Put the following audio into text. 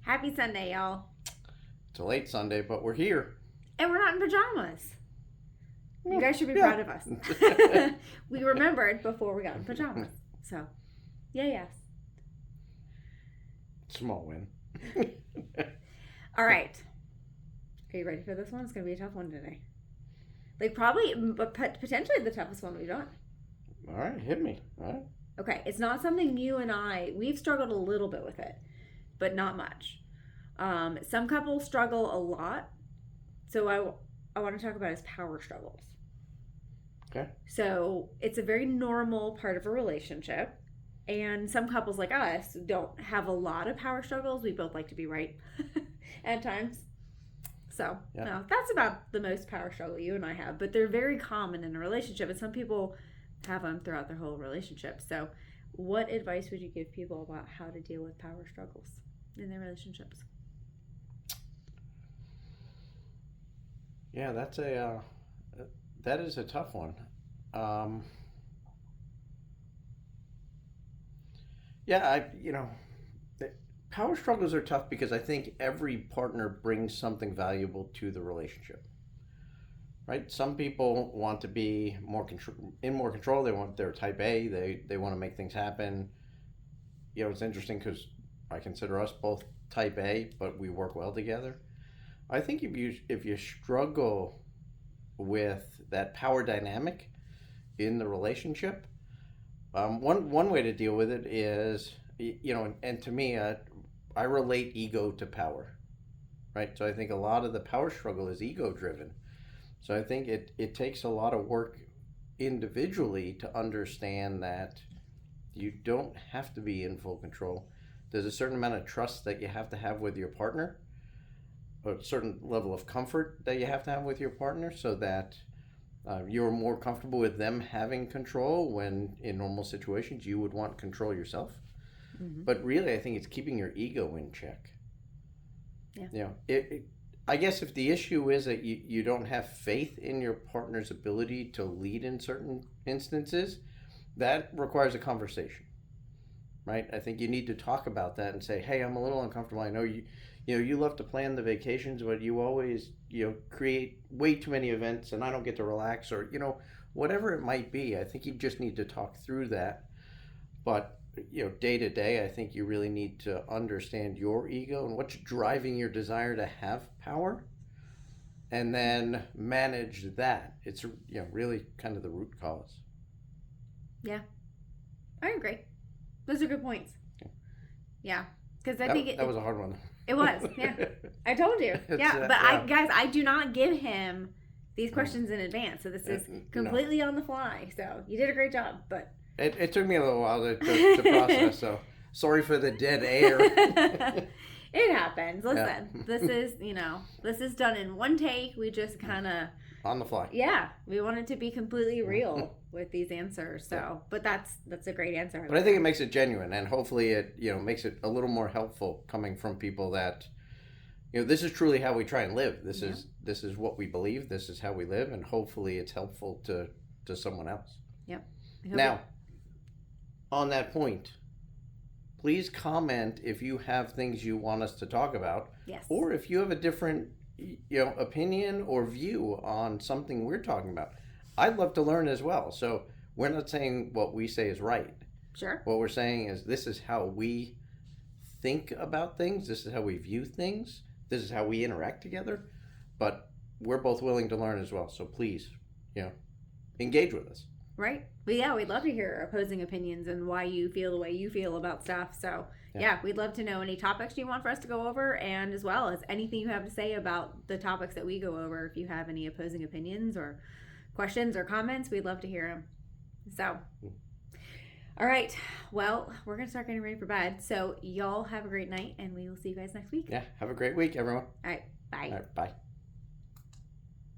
Happy Sunday, y'all. It's a late Sunday, but we're here. And we're not in pajamas. You guys should be proud of us. We remembered before we got in pajamas. So, yes. Small win. All right. Are you ready for this one? It's going to be a tough one today. But potentially the toughest one we've done. All right, hit me. All right. Okay, it's not something you and we've struggled a little bit with it, but not much. Some couples struggle a lot. So I want to talk about is power struggles. Okay. So it's a very normal part of a relationship. And some couples like us don't have a lot of power struggles. We both like to be right at times. So no, that's about the most power struggle you and I have. But they're very common in a relationship. And some people have them throughout their whole relationship. So what advice would you give people about how to deal with power struggles in their relationships? Yeah, that is a tough one. Power struggles are tough because I think every partner brings something valuable to the relationship. Right? Some people want to be more control. They're type A. They want to make things happen. It's interesting because I consider us both type A, but we work well together. I think if you struggle with that power dynamic in the relationship, one way to deal with it is, and to me, I relate ego to power, right? So I think a lot of the power struggle is ego driven. So I think it takes a lot of work individually to understand that you don't have to be in full control. There's a certain amount of trust that you have to have with your partner, a certain level of comfort that you have to have with your partner so that you're more comfortable with them having control when in normal situations you would want control yourself. Mm-hmm. But really, I think it's keeping your ego in check. Yeah. I guess if the issue is that you don't have faith in your partner's ability to lead in certain instances, that requires a conversation, right? I think you need to talk about that and say, hey, I'm a little uncomfortable. I know you love to plan the vacations, but you always, create way too many events and I don't get to relax or, whatever it might be. I think you just need to talk through that. But, day to day, I think you really need to understand your ego and what's driving your desire to have power and then manage that. It's, really kind of the root cause. Yeah, I agree. Those are good points. Yeah. Because I think that was a hard one. It was, yeah. I told you. Yeah, but I do not give him these questions in advance. So this is completely on the fly. So you did a great job, but... It took me a little while to process, so sorry for the dead air. It happens. Listen, this is done in one take. We just kind of... On the fly. Yeah, we wanted to be completely real with these answers. So, but that's a great answer. But I think it makes it genuine, and hopefully it makes it a little more helpful coming from people that this is truly how we try and live. This is what we believe. This is how we live, and hopefully it's helpful to someone else. Yep. Now, on that point, please comment if you have things you want us to talk about. Yes. Or if you have a different opinion or view on something we're talking about. I'd love to learn as well. So we're not saying what we say is right. Sure. What we're saying is this is how we think about things. This is how we view things. This is how we interact together. But we're both willing to learn as well. So please, engage with us. Right. But yeah, we'd love to hear opposing opinions and why you feel the way you feel about stuff. So yeah, we'd love to know any topics you want for us to go over, and as well as anything you have to say about the topics that we go over. If you have any opposing opinions or questions or comments, we'd love to hear them. So, all right. Well, we're going to start getting ready for bed. So y'all have a great night, and we will see you guys next week. Yeah. Have a great week, everyone. All right. Bye. All right, bye.